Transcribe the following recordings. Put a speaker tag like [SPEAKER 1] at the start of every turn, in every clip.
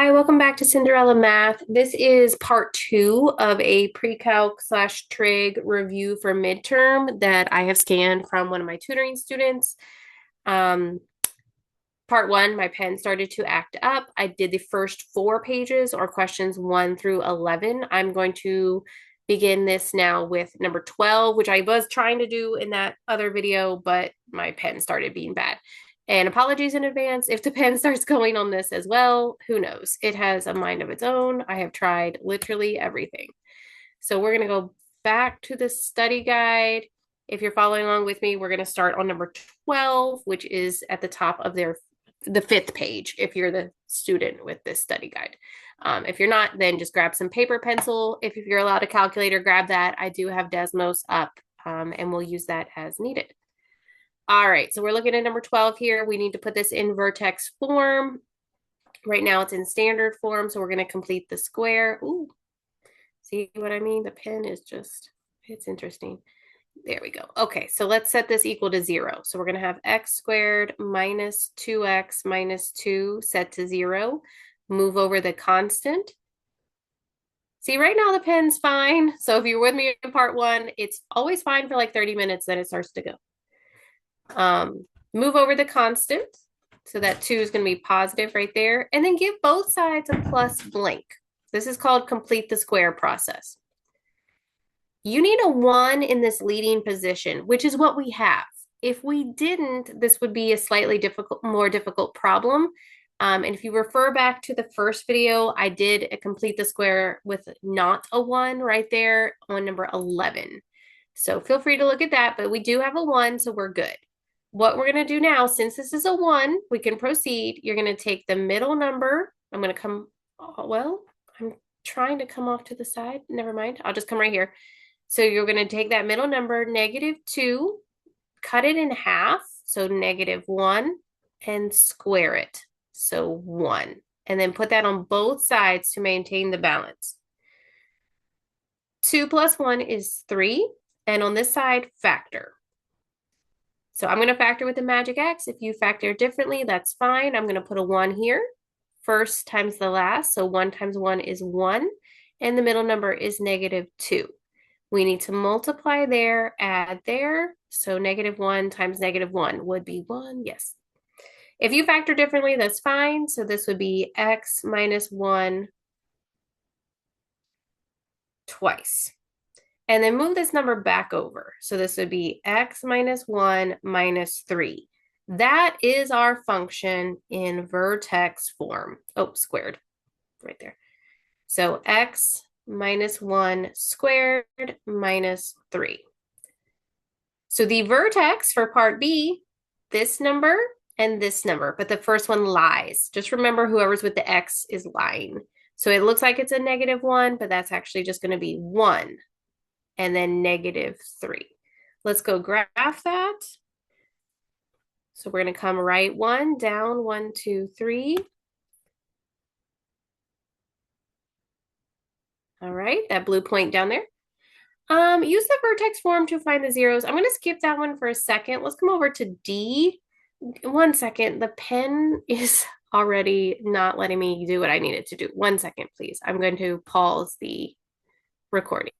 [SPEAKER 1] Hi, welcome back to Cinderella Math. This is part two of a pre-calc slash trig review for midterm that I have scanned from one of my tutoring students. Um, Part one, my pen started to act up. I did the first 4 pages or questions 1 through 11. I'm going to begin this now with number 12, which I was trying to do in that other video, but my pen started being bad. And apologies in advance if the pen starts going on this as well. Who knows? It has a mind of its own. I have tried literally everything. So we're going to go back to the study guide. If you're following along with me, we're going to start on number 12, which is at the top of the 5th page if you're the student with this study guide. If you're not, then just grab some paper, pencil. If you're allowed a calculator, grab that. I do have Desmos up, and we'll use that as needed. All right, so we're looking at number 12 here. We need to put this in vertex form. Right now it's in standard form, so we're going to complete the square. Ooh, see what I mean? The pen is just, it's interesting. There we go. Okay, so let's set this equal to 0. So we're going to have x squared minus 2x minus 2 set to 0. Move over the constant. See, right now the pen's fine. So if you're with me in part one, it's always fine for like 30 minutes, then it starts to go. Move over the constant. So that 2 is going to be positive right there. And then give both sides a plus blank. This is called complete the square process. You need a 1 in this leading position, which is what we have. If we didn't, this would be a slightly more difficult problem. And if you refer back to the first video, I did complete the square with not a 1 right there on number 11. So feel free to look at that, but we do have a 1, so we're good. What we're going to do now, since this is a 1, we can proceed. You're going to take the middle number. I'm going to come, well, I'm trying to come off to the side. Never mind. I'll just come right here. So you're going to take that middle number, -2, cut it in half, so -1, and square it, so 1. And then put that on both sides to maintain the balance. 2 plus 1 is 3, and on this side, factor. So I'm going to factor with the magic X. If you factor differently, that's fine. I'm going to put a 1 here, first times the last, so 1 times 1 is 1, and the middle number is -2. We need to multiply there, add there. So -1 times -1 would be 1. Yes. If you factor differently, that's fine. So this would be x minus 1 twice. And then move this number back over. So this would be x minus 1 minus 3. That is our function in vertex form. Oh, squared right there. So x minus 1 squared minus 3. So the vertex for part B, this number and this number, but the first one lies. Just remember whoever's with the X is lying. So it looks like it's a -1, but that's actually just going to be 1 and then -3. Let's go graph that. So we're going to come right 1, down 1, 2, 3. All right, that blue point down there. Use the vertex form to find the zeros. I'm going to skip that one for a second. Let's come over to D. 1 second. The pen is already not letting me do what I needed to do. 1 second, please. I'm going to pause the recording.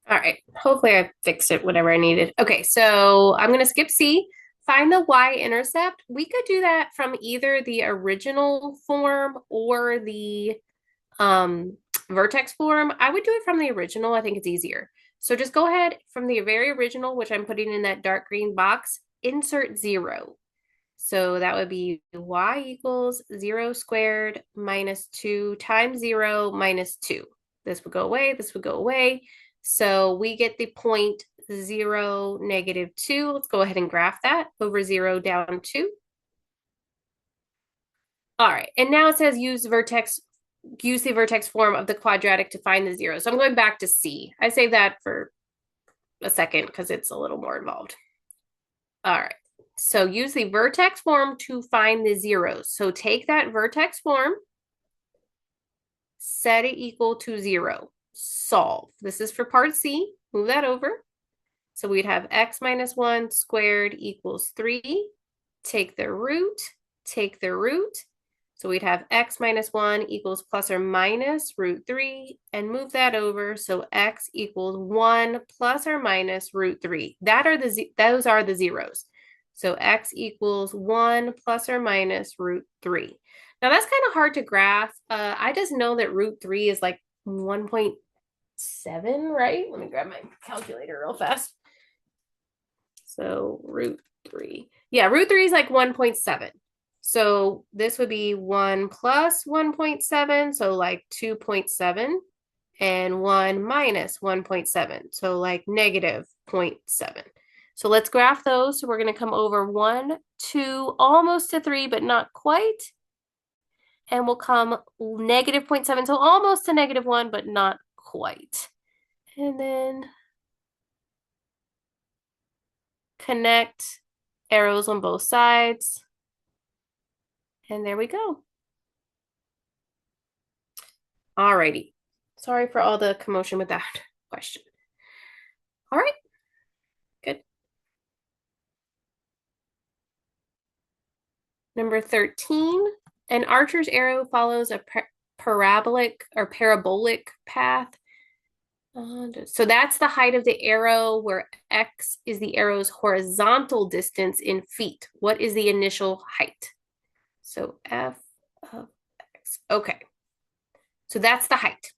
[SPEAKER 1] All right. Hopefully I fixed it, whatever I needed. Okay, so I'm going to skip C. Find the y-intercept. We could do that from either the original form or the vertex form. I would do it from the original. I think it's easier. So just go ahead from the very original, which I'm putting in that dark green box, insert 0. So that would be y equals 0 squared minus 2 times 0 minus 2. This would go away. This would go away. So we get the point 0, -2. Let's go ahead and graph that over 0 down 2. All right, and now it says use the vertex form of the quadratic to find the zero. So I'm going back to C. I save that for a second because it's a little more involved. All right, so use the vertex form to find the zeros. So take that vertex form, set it equal to 0, solve. This is for part C. Move that over. So we'd have x minus 1 squared equals 3. take the root, take the root. So we'd have x minus 1 equals plus or minus root 3, and move that over. So x equals 1 plus or minus root 3. Those are the zeros. So x equals 1 plus or minus root 3. Now that's kind of hard to graph. I just know that root 3 is like 1.7, right? Let me grab my calculator real fast. So root 3. Yeah, root 3 is like 1.7. So this would be 1 plus 1.7, so like 2.7, and 1 minus 1.7, so like negative 0.7. So let's graph those. So we're going to come over 1, 2, almost to 3, but not quite. And we'll come negative 0.7, so almost to negative 1, but not quite. And then connect arrows on both sides. And there we go. Alrighty. Sorry for all the commotion with that question. All right, good. Number 13, an archer's arrow follows a parabolic path. So that's the height of the arrow, where x is the arrow's horizontal distance in feet. What is the initial height? So f of x. Okay. So that's the height.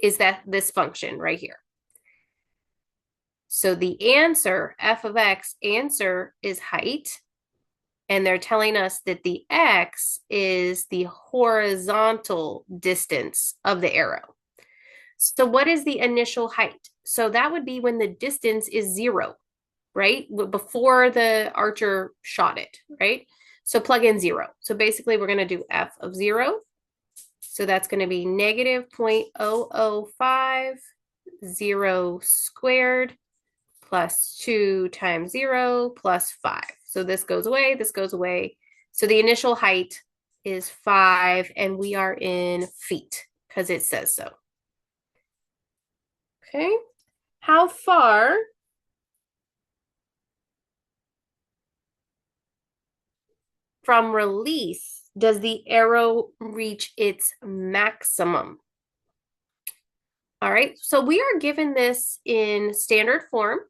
[SPEAKER 1] Is that this function right here? So the answer, f of x, answer is height. And they're telling us that the x is the horizontal distance of the arrow. So what is the initial height? So that would be when the distance is 0, right? Before the archer shot it, right? So plug in 0. So basically we're going to do f of 0. So that's going to be negative 0.005, 0 squared, plus 2 times 0 plus 5. So this goes away, this goes away. So the initial height is 5, and we are in feet because it says so. Okay. How far from release does the arrow reach its maximum? All right, so we are given this in standard form.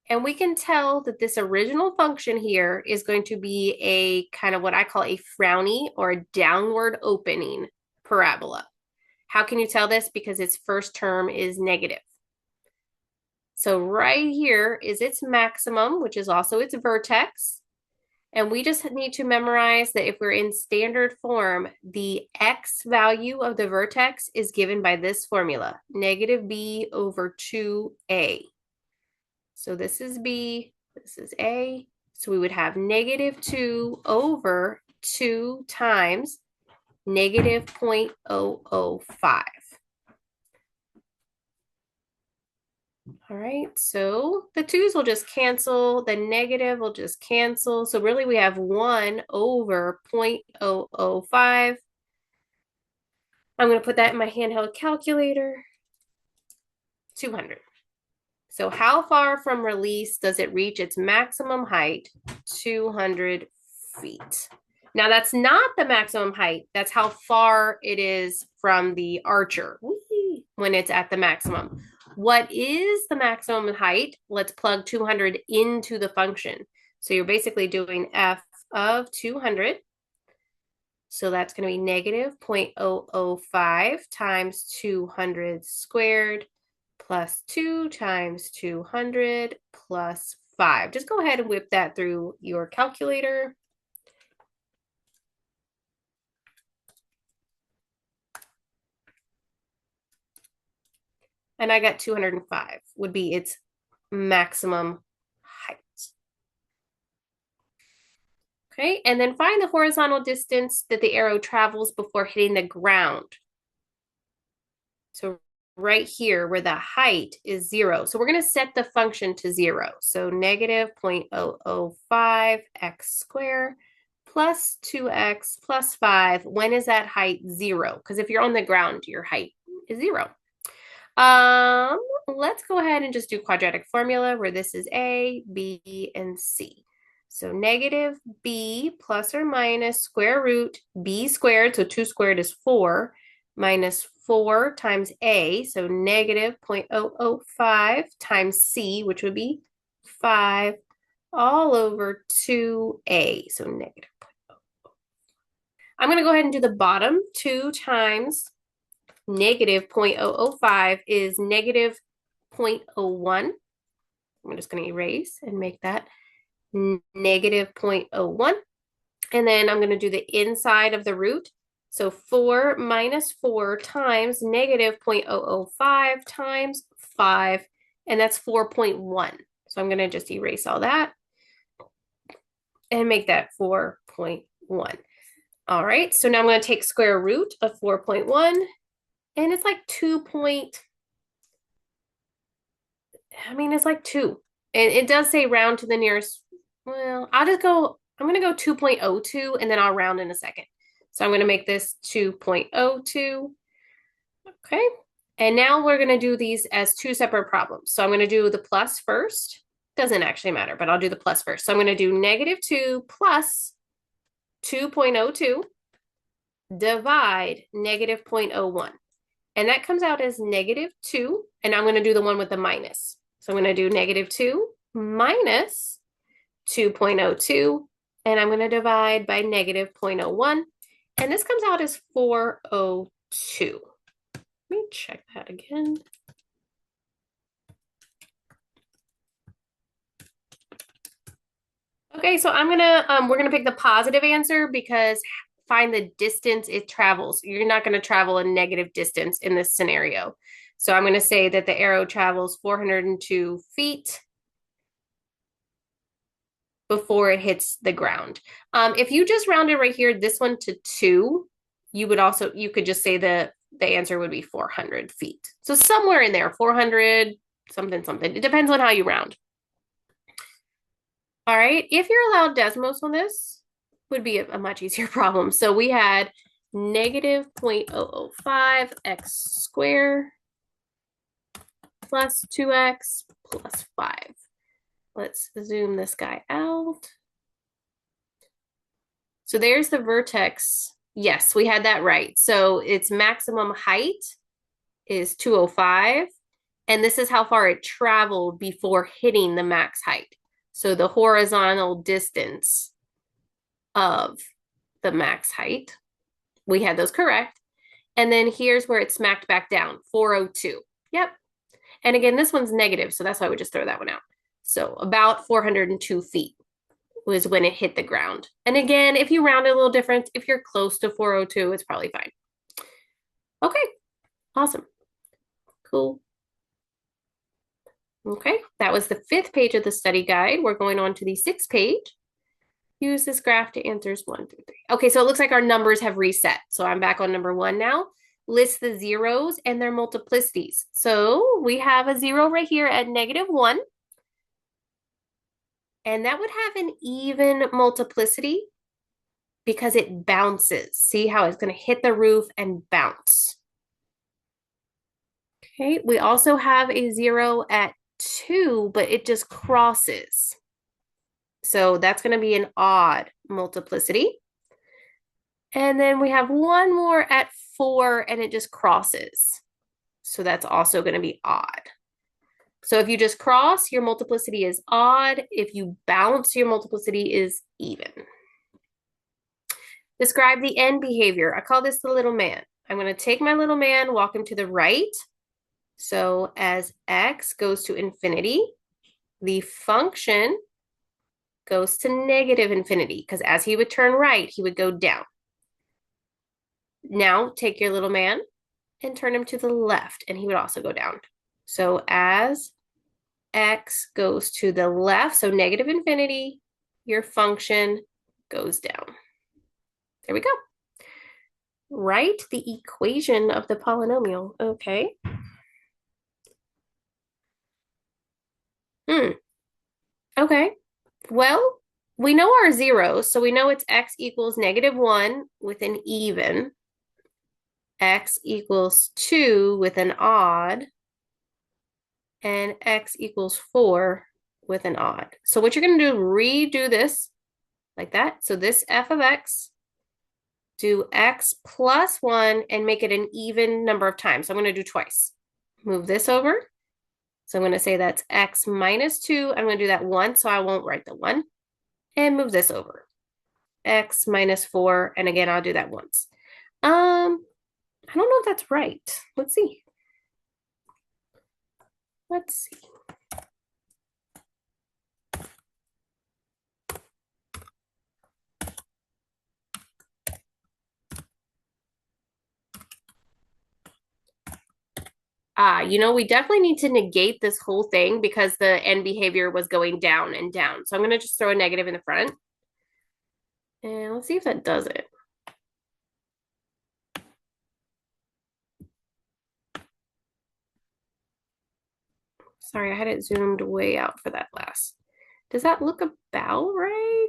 [SPEAKER 1] And we can tell that this original function here is going to be a kind of what I call a frowny or a downward opening parabola. How can you tell this? Because its first term is negative. So right here is its maximum, which is also its vertex. And we just need to memorize that if we're in standard form, the x value of the vertex is given by this formula, negative b over 2a. So this is b, this is a. So we would have negative 2 over 2 times negative 0.005. All right, so the 2's will just cancel, the negative will just cancel. So really we have 1 over 0.005. I'm going to put that in my handheld calculator. 200. So how far from release does it reach its maximum height? 200 feet. Now that's not the maximum height. That's how far it is from the archer when it's at the maximum. What is the maximum height? Let's plug 200 into the function. So you're basically doing f of 200. So that's going to be negative 0.005 times 200 squared plus 2 times 200 plus 5. Just go ahead and whip that through your calculator. And I got 205 would be its maximum height. Okay, and then find the horizontal distance that the arrow travels before hitting the ground. So right here where the height is 0. So we're going to set the function to 0. So negative 0.005 x squared plus 2x plus 5. When is that height 0? Because if you're on the ground, your height is 0. Let's go ahead and just do quadratic formula where this is A, B, and C. So negative b plus or minus square root b squared, so 2 squared is 4, minus 4 times a, so negative 0.005 times c, which would be 5, all over 2a, so negative. I'm going to go ahead and do the bottom. 2 times negative 0.005 is negative 0.01. I'm just going to erase and make that negative 0.01. And then I'm going to do the inside of the root. So 4 minus 4 times negative 0.005 times 5, and that's 4.1. So I'm going to just erase all that and make that 4.1. All right, so now I'm going to take square root of 4.1, and it's like 2 point, it's like 2. And it does say round to the nearest, well, I'm going to go 2.02, and then I'll round in a second. So I'm going to make this 2.02. Okay, and now we're going to do these as 2 separate problems. So I'm going to do the plus first. Doesn't actually matter, but I'll do the plus first. So I'm going to do negative 2 plus 2.02 divide negative 0.01. And that comes out as negative 2. And I'm going to do the one with the minus. So I'm going to do negative 2 minus 2.02. And I'm going to divide by negative 0.01. And this comes out as 402. Let me check that again. Okay, so we're gonna pick the positive answer because find the distance it travels. You're not gonna travel a negative distance in this scenario. So I'm gonna say that the arrow travels 402 feet before it hits the ground. If you just rounded right here, this one to 2, you could just say the answer would be 400 feet. So somewhere in there, 400, something, something. It depends on how you round. All right, if you're allowed Desmos on this, would be a much easier problem. So we had negative 0.005 x squared plus 2x plus 5. Let's zoom this guy out. So there's the vertex. Yes, we had that right. So its maximum height is 205, and this is how far it traveled before hitting the max height. So the horizontal distance of the max height, we had those correct. And then here's where it smacked back down, 402. Yep. And again, this one's negative, so that's why we just throw that one out. So about 402 feet was when it hit the ground. And again, if you round it a little different, if you're close to 402, it's probably fine. Okay, awesome. Cool. Okay, that was the 5th page of the study guide. We're going on to the 6th page. Use this graph to answers 1 through 3. Okay, so it looks like our numbers have reset. So I'm back on number 1 now. List the zeros and their multiplicities. So we have a 0 right here at negative 1. And that would have an even multiplicity because it bounces. See how it's going to hit the roof and bounce. Okay, we also have a 0 at 2, but it just crosses. So that's going to be an odd multiplicity. And then we have one more at 4, and it just crosses. So that's also going to be odd. So if you just cross, your multiplicity is odd. If you bounce, your multiplicity is even. Describe the end behavior. I call this the little man. I'm going to take my little man, walk him to the right. So as x goes to infinity, the function goes to negative infinity, because as he would turn right, he would go down. Now take your little man and turn him to the left, and he would also go down. So as x goes to the left, so negative infinity, your function goes down. There we go. Write the equation of the polynomial. Okay. Okay. Well, we know our zeros, so we know it's x equals negative 1 with an even, x equals 2 with an odd, and x equals 4 with an odd. So what you're going to do, redo this like that. So this f of x, do x plus 1 and make it an even number of times. So I'm going to do twice. Move this over. So I'm going to say that's x minus 2. I'm going to do that once, so I won't write the 1. And move this over. X minus 4. And again, I'll do that once. I don't know if that's right. Let's see. Let's see. We definitely need to negate this whole thing because the end behavior was going down and down. So I'm going to just throw a negative in the front. And let's see if that does it. Sorry, I had it zoomed way out for that last. Does that look about right?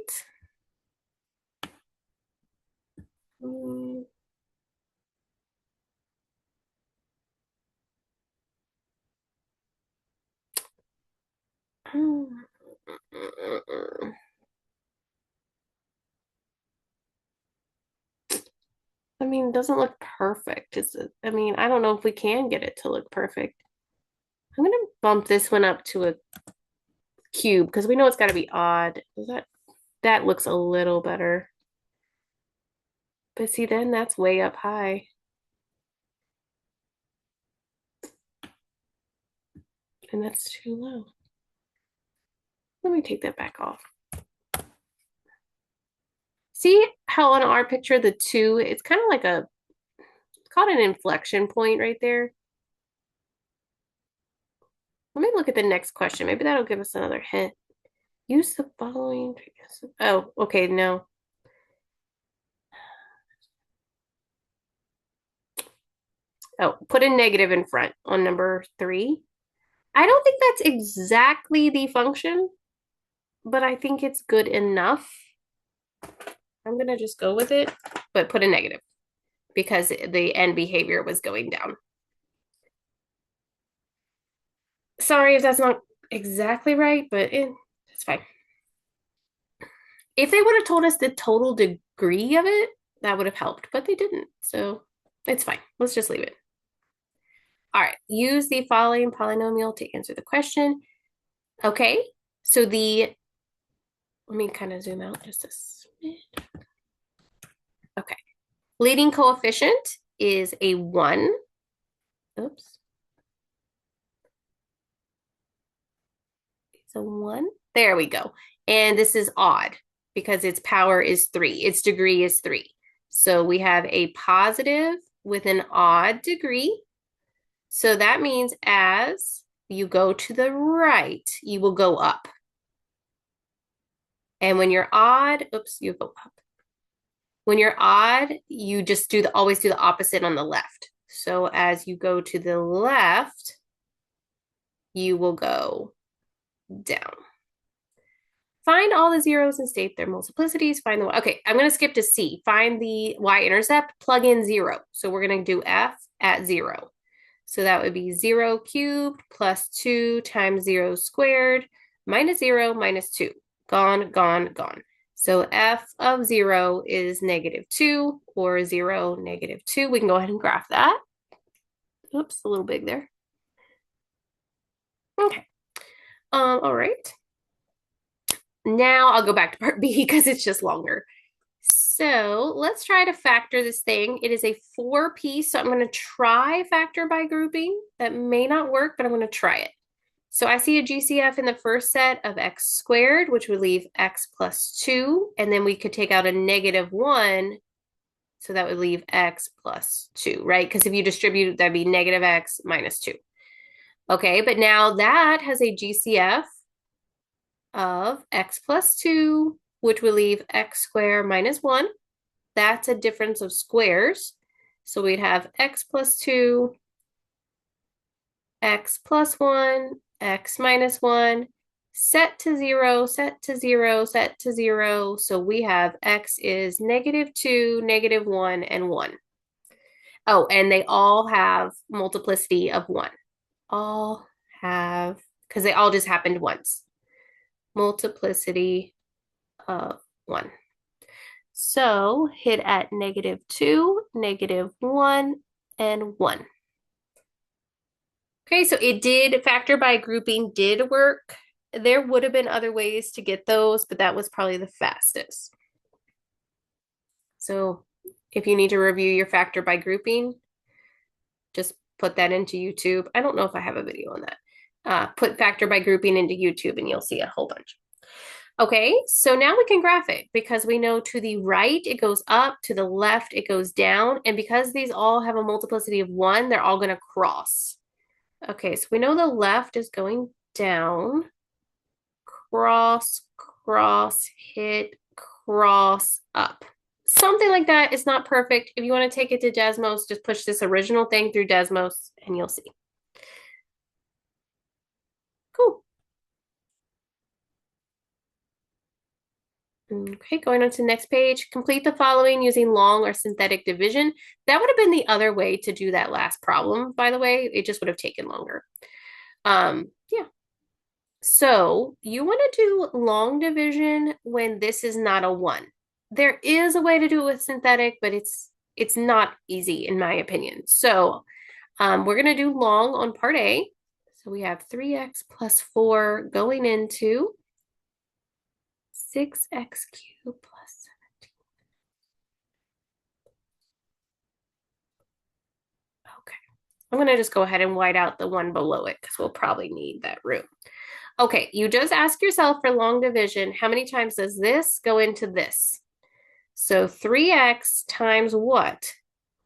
[SPEAKER 1] I mean, it doesn't look perfect. I mean, I don't know if we can get it to look perfect. I'm gonna bump this one up to a cube because we know it's got to be odd. That looks a little better. But see, then that's way up high. And that's too low. Let me take that back off. See how on our picture, the 2, it's kind of like it's called an inflection point right there. Let me look at the next question. Maybe that'll give us another hint. Use the following. Oh, okay, no. Oh, put a negative in front on number 3. I don't think that's exactly the function, but I think it's good enough. I'm going to just go with it, but put a negative because the end behavior was going down. Sorry if that's not exactly right, but it's fine. If they would have told us the total degree of it, that would have helped, but they didn't. So it's fine. Let's just leave it. All right. Use the following polynomial to answer the question. Okay. So let me kind of zoom out just a smidge. Okay. Leading coefficient is a 1. Oops. It's a 1. There we go. And this is odd because its power is 3. Its degree is 3. So we have a positive with an odd degree. So that means as you go to the right, you will go up. And when you're odd, oops, you go up. When you're odd, you just always do the opposite on the left. So as you go to the left, you will go down. Find all the zeros and state their multiplicities. Find the okay, I'm going to skip to C. Find the y-intercept, plug in 0. So we're going to do f at 0. So that would be 0 cubed plus 2 times 0 squared minus 0 minus 2. Gone, gone, gone. So f of 0 is -2 or 0, -2. We can go ahead and graph that. Oops, a little big there. Okay. All right. Now I'll go back to part B because it's just longer. So let's try to factor this thing. It is a 4-piece, so I'm going to try factor by grouping. That may not work, but I'm going to try it. So I see a GCF in the first set of x squared, which would leave x plus 2, and then we could take out a -1, so that would leave x plus 2, right? Because if you distribute, that'd be -x minus 2. Okay, but now that has a GCF of x plus 2, which will leave x squared minus 1. That's a difference of squares. So we'd have x plus 2, x plus 1, x minus 1, set to 0, set to 0, set to 0. So we have x is -2, -1, and 1. Oh, and they all have multiplicity of 1. All have, because they all just happened once. multiplicity of 1. So hit at -2, -1, and 1. Okay, so it did, factor by grouping did work. There would have been other ways to get those, but that was probably the fastest. So if you need to review your factor by grouping, just put that into YouTube. I don't know if I have a video on that. Put factor by grouping into YouTube and you'll see a whole bunch. Okay, so now we can graph it because we know to the right it goes up, to the left it goes down, and because these all have a multiplicity of 1, they're all going to cross. Okay, so we know the left is going down, cross, cross, hit, cross, up. Something like that is not perfect. If you want to take it to Desmos, just push this original thing through Desmos and you'll see. Cool. Okay, going on to the next page. Complete the following using long or synthetic division. That would have been the other way to do that last problem, by the way. It just would have taken longer. Yeah. So you want to do long division when this is not a 1. There is a way to do it with synthetic, but it's not easy in my opinion. So we're going to do long on part A. So we have 3x plus 4 going into 6x cubed plus 17. Okay. I'm going to just go ahead and white out the one below it because we'll probably need that room. Okay, you just ask yourself for long division, how many times does this go into this? So 3x times what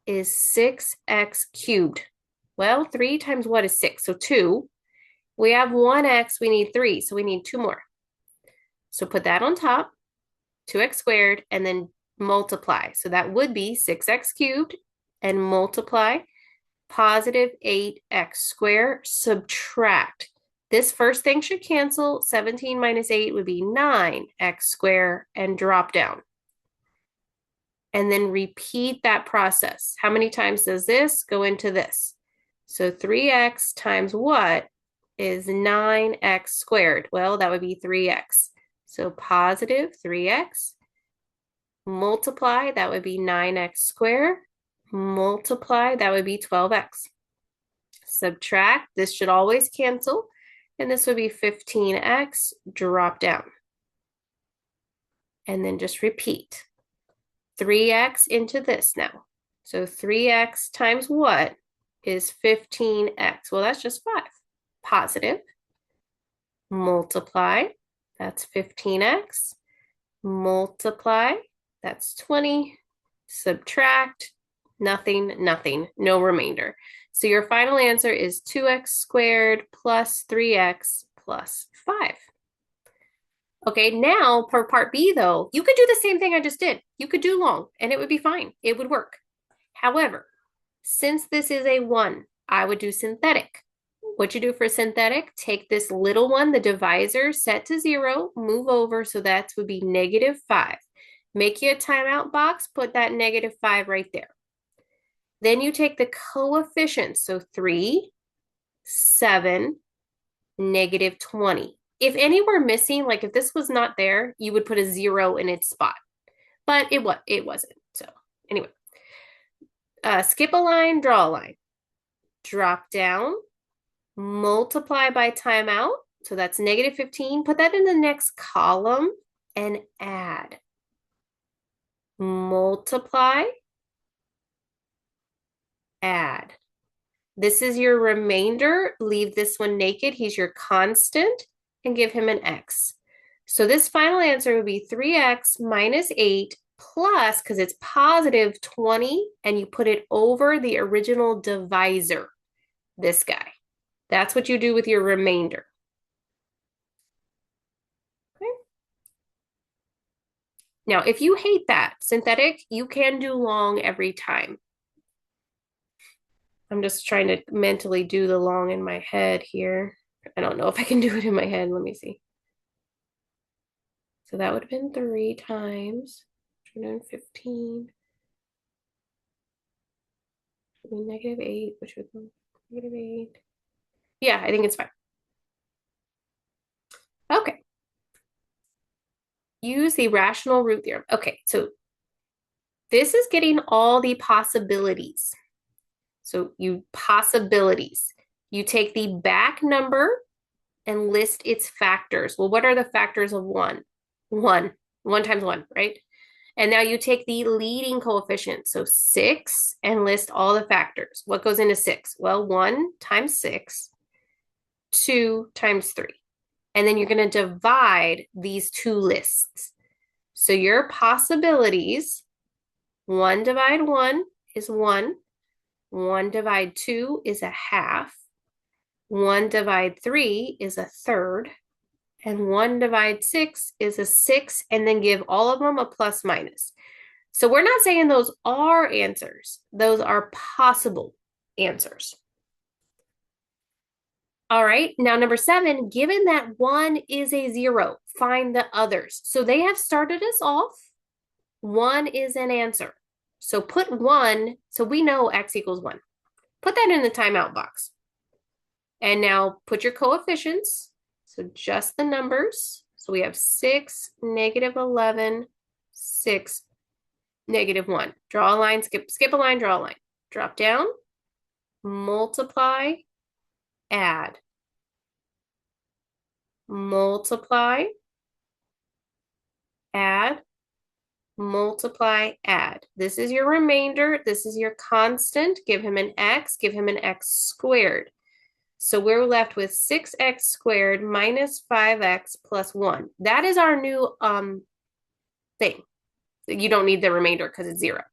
[SPEAKER 1] is 6x cubed? Well, 3 times what is 6? So 2. We have 1x, we need 3, so we need 2 more. So put that on top, 2x squared, and then multiply. So that would be 6x cubed, and multiply positive 8x squared, subtract. This first thing should cancel. 17 minus 8 would be 9x squared, and drop down. And then repeat that process. How many times does this go into this? So 3x times what is 9x squared? Well, that would be 3x. So positive 3x. Multiply, that would be 9x squared. Multiply, that would be 12x. Subtract, this should always cancel. And this would be 15x, drop down. And then just repeat. 3x into this now. So 3x times what is 15x? Well, that's just 5. Positive. Multiply, that's 15x. Multiply, that's 20. Subtract, nothing, nothing, no remainder. So your final answer is 2x squared plus 3x plus 5. Okay, now for part B though, you could do the same thing I just did. You could do long and it would be fine. It would work. However, since this is a 1, I would do synthetic. What you do for synthetic, take this little one, the divisor, set to 0, move over, so that would be -5. Make you a timeout box, put that -5 right there. Then you take the coefficients, so 3, 7, -20. If any were missing, like if this was not there, you would put a 0 in its spot. But it wasn't. So anyway, skip a line, draw a line. Drop down, multiply by timeout. So that's -15. Put that in the next column and add. Multiply, add. This is your remainder. Leave this one naked. He's your constant and give him an x. So this final answer would be 3x minus 8 plus, because it's positive 20, and you put it over the original divisor, this guy. That's what you do with your remainder. Okay. Now, if you hate that synthetic, you can do long every time. I'm just trying to mentally do the long in my head here. I don't know if I can do it in my head. Let me see. So that would have been 3 times 215. -8, which would be -8. Yeah, I think it's fine. Okay. Use the rational root theorem. Okay, so this is getting all the possibilities. So you possibilities. You take the back number and list its factors. Well, what are the factors of one? One. One times one, right? And now you take the leading coefficient, so 6, and list all the factors. What goes into 6? Well, 1 times 6, 2 times 3. And then you're going to divide these two lists. So your possibilities, 1 divide 1 is 1. 1 divide 2 is a half. 1 divide 3 is a third. And 1 divide 6 is a 6. And then give all of them a plus minus. So we're not saying those are answers. Those are possible answers. All right. Now, number 7, given that 1 is a 0, find the others. So they have started us off. 1 is an answer. So put 1. So we know x equals 1. Put that in the timeout box. And now put your coefficients. So just the numbers. So we have 6, -11, 6, -1. Draw a line, skip a line, draw a line. Drop down, multiply, add. Multiply, add, multiply, add. This is your remainder. This is your constant. Give him an x, give him an x squared. So we're left with 6x squared minus 5x plus 1. That is our new thing. You don't need the remainder because it's 0.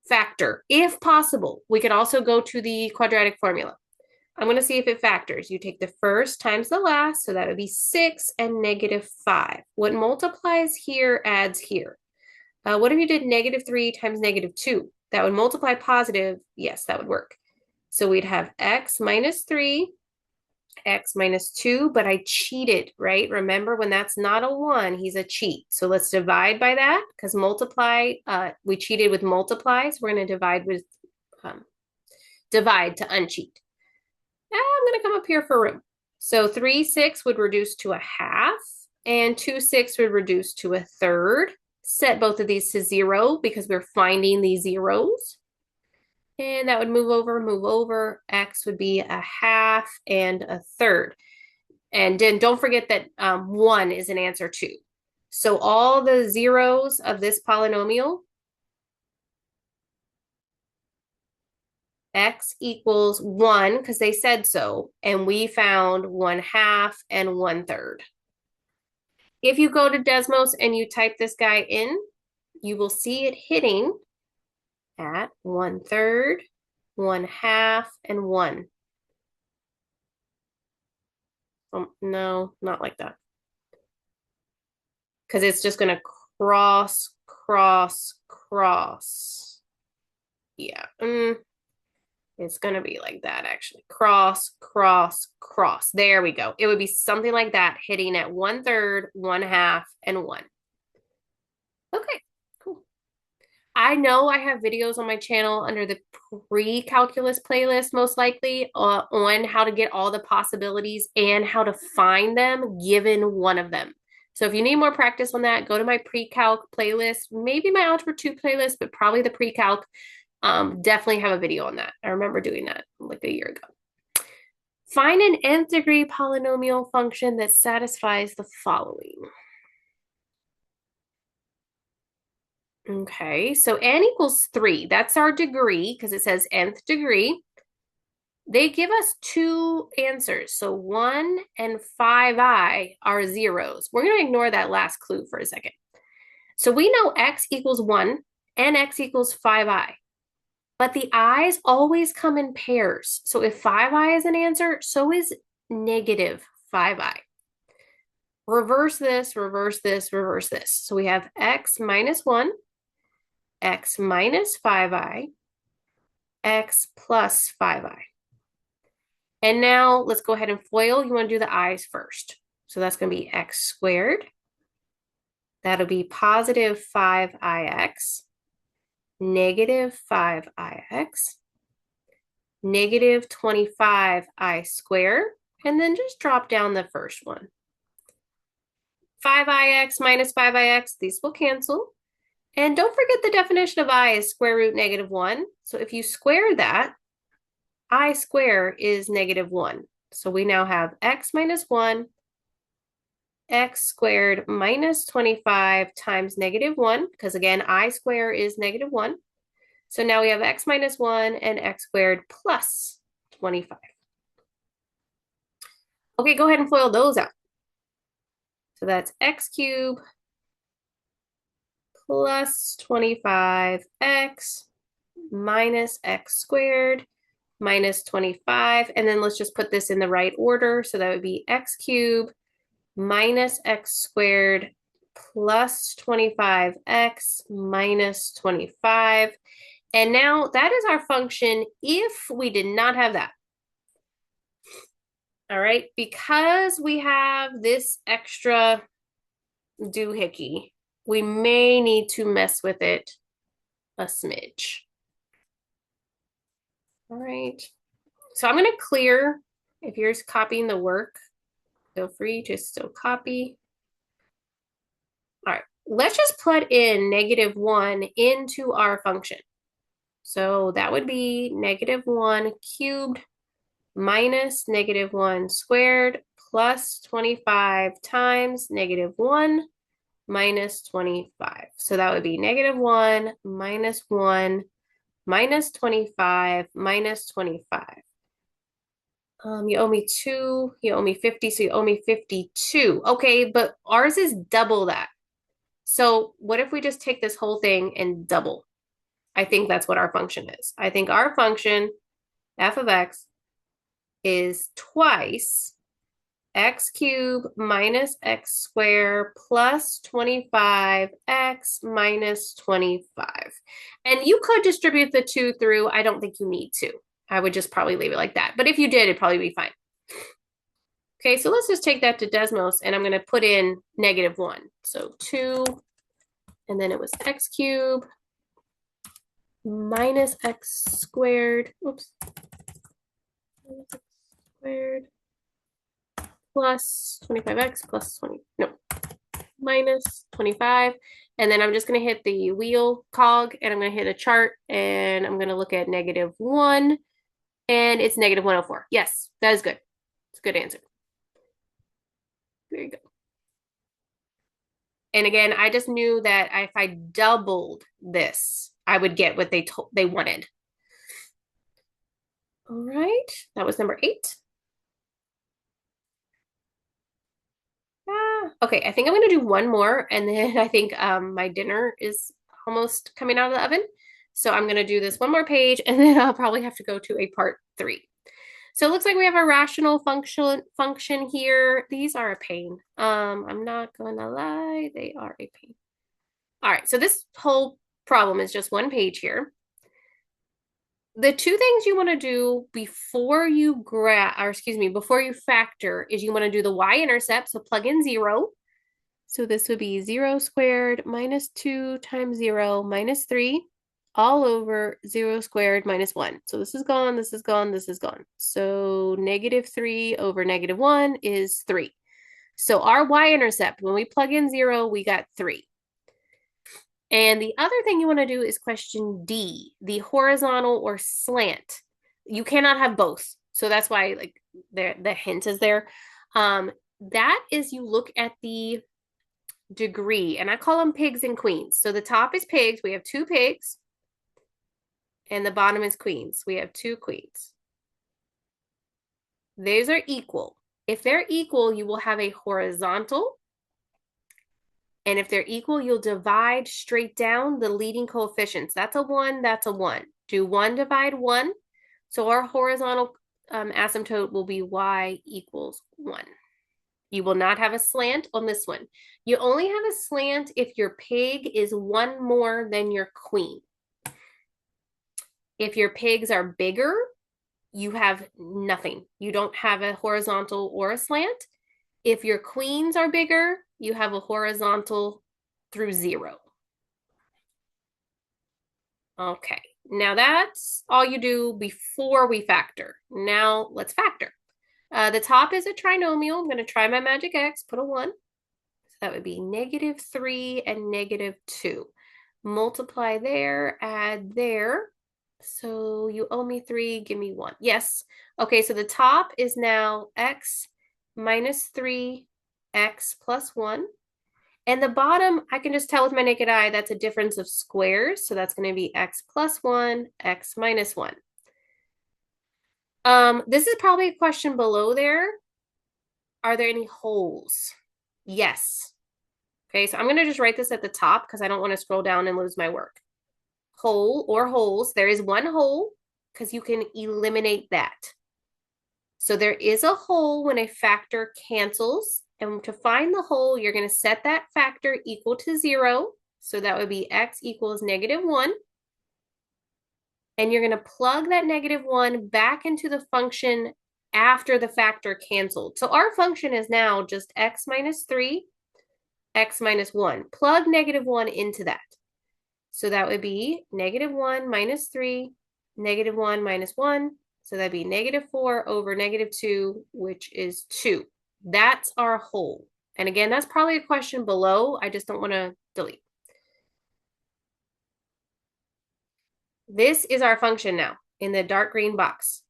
[SPEAKER 1] Factor, if possible. We could also go to the quadratic formula. I'm going to see if it factors. You take the first times the last, so that would be 6 and -5. What multiplies here adds here. What if you did -3 times -2? That would multiply positive. Yes, that would work. So we'd have x minus 3, x minus 2, but I cheated, right? Remember, when that's not a 1, he's a cheat. So let's divide by that, because multiply, we cheated with multiply, so we're going to divide with divide to uncheat. Now I'm going to come up here for room. So 3, 6 would reduce to a half, and 2, 6 would reduce to a third. Set both of these to 0 because we're finding these zeros. And that would move over. X would be a half and a third. And then don't forget that 1 is an answer too. So all the zeros of this polynomial, x equals 1 because they said so, and we found 1/2 and 1/3. If you go to Desmos and you type this guy in, you will see it hitting at 1/3, 1/2, and 1. No, not like that. Because it's just going to cross, cross, cross. Yeah. It's going to be like that, actually. Cross, cross, cross. There we go. It would be something like that, hitting at 1/3, 1/2, and 1. Okay, cool. I know I have videos on my channel under the pre-calculus playlist, most likely, on how to get all the possibilities and how to find them given one of them. So if you need more practice on that, go to my pre-calc playlist, maybe my algebra 2 playlist, but probably the pre-calc. Definitely have a video on that. I remember doing that like a year ago. Find an nth degree polynomial function that satisfies the following. Okay, so n equals 3. That's our degree because it says nth degree. They give us 2 answers. So 1 and 5i are zeros. We're going to ignore that last clue for a second. So we know x equals 1 and x equals 5i. But the i's always come in pairs. So if 5i is an answer, so is -5i. Reverse this, reverse this, reverse this. So we have x minus 1, x minus 5i, x plus 5i. And now let's go ahead and FOIL. You want to do the i's first. So that's going to be x squared. That'll be positive 5ix, negative 5ix, negative 25i squared, and then just drop down the first one. 5ix minus 5ix, these will cancel. And don't forget the definition of I is square root -1. So if you square that, I square is -1. So we now have x minus 1, x squared minus 25 times -1, because again, I square is -1. So now we have x minus 1 and x squared plus 25. Okay, go ahead and FOIL those out. So that's x cubed plus 25x minus x squared minus 25. And then let's just put this in the right order. So that would be x cubed minus x squared plus 25x minus 25. And now that is our function if we did not have that. All right, because we have this extra doohickey, we may need to mess with it a smidge. All right, so I'm going to clear. If you're copying the work, feel free to still copy. All right, let's just put in -1 into our function. So that would be -1 cubed minus -1 squared plus 25 times -1 minus 25. So that would be -1 minus 1 minus 25 minus 25. You owe me 2, you owe me 50, so you owe me 52. Okay, but ours is double that. So what if we just take this whole thing and double? I think that's what our function is. I think our function, f of x, is twice x cubed minus x squared plus 25x minus 25. And you could distribute the 2 through. I don't think you need to. I would just probably leave it like that. But if you did, it'd probably be fine. Okay, so let's just take that to Desmos, and I'm going to put in -1. So 2, and then it was x cubed minus x squared. Oops. Minus x squared plus 25x plus 20, no, minus 25. And then I'm just going to hit the wheel cog, and I'm going to hit a chart, and I'm going to look at -1, and it's -104. Yes, that is good. It's a good answer. Very good. And again, I just knew that if I doubled this, I would get what they wanted. All right, that was number 8. Okay, I think I'm going to do one more, and then I think my dinner is almost coming out of the oven. So I'm going to do this one more page, and then I'll probably have to go to a part 3. So it looks like we have a rational function here. These are a pain. I'm not going to lie, they are a pain. All right, so this whole problem is just one page here. The 2 things you want to do before you before you factor is you want to do the y-intercept, so plug in 0. So this would be 0 squared minus 2 times 0 minus 3 all over 0 squared minus 1. So this is gone, this is gone, this is gone. So -3 over -1 is 3. So our y-intercept, when we plug in 0, we got 3. And the other thing you want to do is question D, the horizontal or slant. You cannot have both. So that's why like the hint is there. That is you look at the degree, and I call them pigs and queens. So the top is pigs. We have 2 pigs. And the bottom is queens. We have 2 queens. These are equal. If they're equal, you will have a horizontal. And if they're equal, you'll divide straight down the leading coefficients. That's a 1, that's a 1. Do 1 divide 1. So our horizontal asymptote will be y equals 1. You will not have a slant on this one. You only have a slant if your pig is 1 more than your queen. If your pigs are bigger, you have nothing. You don't have a horizontal or a slant. If your queens are bigger, you have a horizontal through 0. Okay, now that's all you do before we factor. Now let's factor. The top is a trinomial. I'm going to try my magic X, put a 1. That would be -3 and -2. Multiply there, add there. So you owe me 3, give me 1. Yes. Okay, so the top is now x minus 3, x plus 1. And the bottom, I can just tell with my naked eye, that's a difference of squares. So that's going to be x plus 1, x minus 1. This is probably a question below there. Are there any holes? Yes. Okay, so I'm going to just write this at the top because I don't want to scroll down and lose my work. Hole or holes. There is one hole because you can eliminate that. So there is a hole when a factor cancels. And to find the hole, you're going to set that factor equal to 0. So that would be x equals -1. And you're going to plug that -1 back into the function after the factor canceled. So our function is now just x minus 3, x minus 1. Plug -1 into that. So that would be -1 minus 3, -1 minus 1. So that'd be -4 over -2, which is 2. That's our hole. And again, that's probably a question below. I just don't want to delete. This is our function now in the dark green box.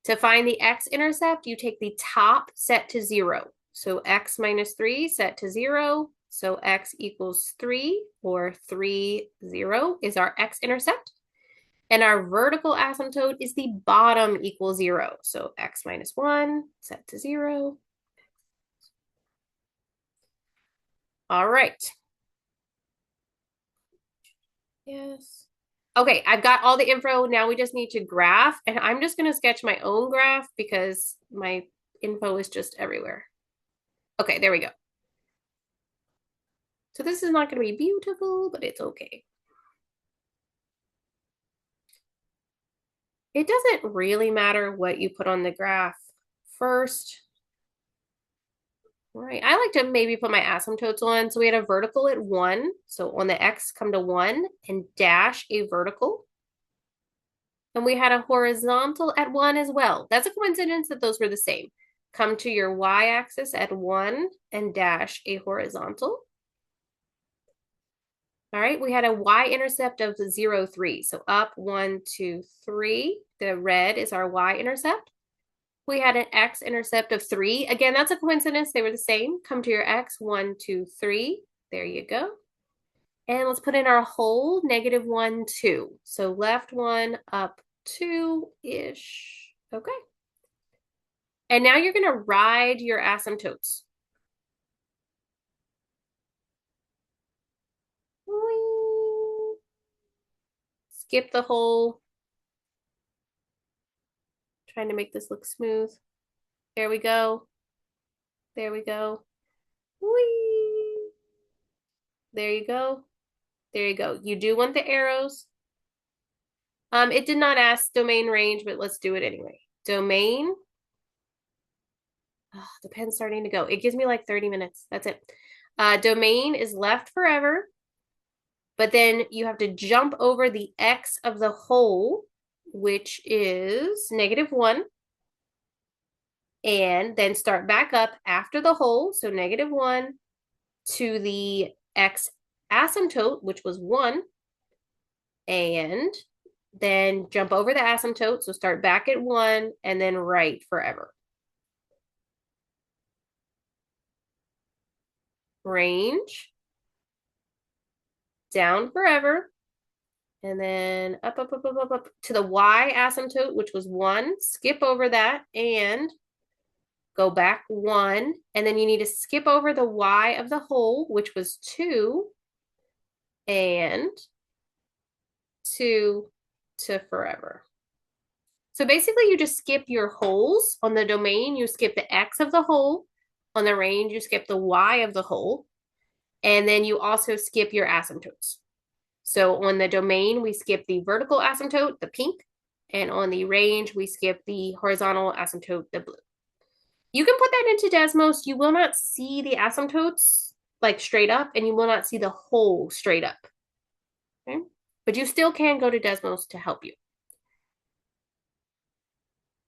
[SPEAKER 1] To find the x-intercept, you take the top set to 0. So x minus 3 set to 0. So x equals 3, or 3, 0 is our x-intercept. And our vertical asymptote is the bottom equals 0. So x minus 1 set to 0. All right. Yes. Okay, I've got all the info. Now we just need to graph. And I'm just going to sketch my own graph because my info is just everywhere. Okay, there we go. So this is not going to be beautiful, but it's okay. It doesn't really matter what you put on the graph first. Right, I like to maybe put my asymptotes on. So we had a vertical at 1. So on the x, come to 1 and dash a vertical. And we had a horizontal at 1 as well. That's a coincidence that those were the same. Come to your y-axis at 1 and dash a horizontal. All right, we had a y-intercept of 0, 3. So up, 1, 2, 3. The red is our y-intercept. We had an x-intercept of 3. Again, that's a coincidence. They were the same. Come to your x, 1, 2, 3. There you go. And let's put in our hole, -1, 2. So left 1, up 2-ish. Okay. And now you're going to ride your asymptotes. Skip the hole. Trying to make this look smooth. There we go. There we go. Whee! There you go. There you go. You do want the arrows. It did not ask domain range, but let's do it anyway. Domain. Oh, the pen's starting to go. It gives me like 30 minutes. That's it. Domain is left forever. But then you have to jump over the x of the hole, which is -1. And then start back up after the hole, so -1, to the x asymptote, which was 1. And then jump over the asymptote, so start back at 1, and then right forever. Range. Down forever. And then up, up, up, up, up, up to the y asymptote, which was 1. Skip over that and go back 1. And then you need to skip over the y of the hole, which was 2. And 2 to forever. So basically you just skip your holes. On the domain, you skip the x of the hole. On the range, you skip the y of the hole. And then you also skip your asymptotes. So on the domain, we skip the vertical asymptote, the pink. And on the range, we skip the horizontal asymptote, the blue. You can put that into Desmos. You will not see the asymptotes like straight up, and you will not see the hole straight up. Okay? But you still can go to Desmos to help you.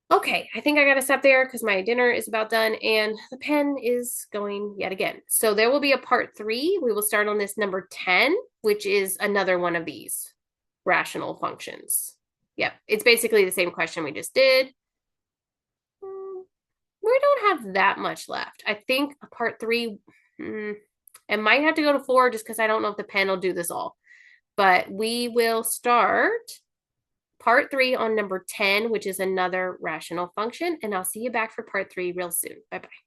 [SPEAKER 1] Okay, I think I gotta stop there because my dinner is about done and the pen is going yet again. So there will be a part three. We will start on this number 10, which is another one of these rational functions. Yep, it's basically the same question we just did. Mm, We don't have that much left. I think a part three, mm, it might have to go to four just because I don't know if the pen will do this all. But we will start part three on number 10, which is another rational function. And I'll see you back for part three real soon. Bye bye.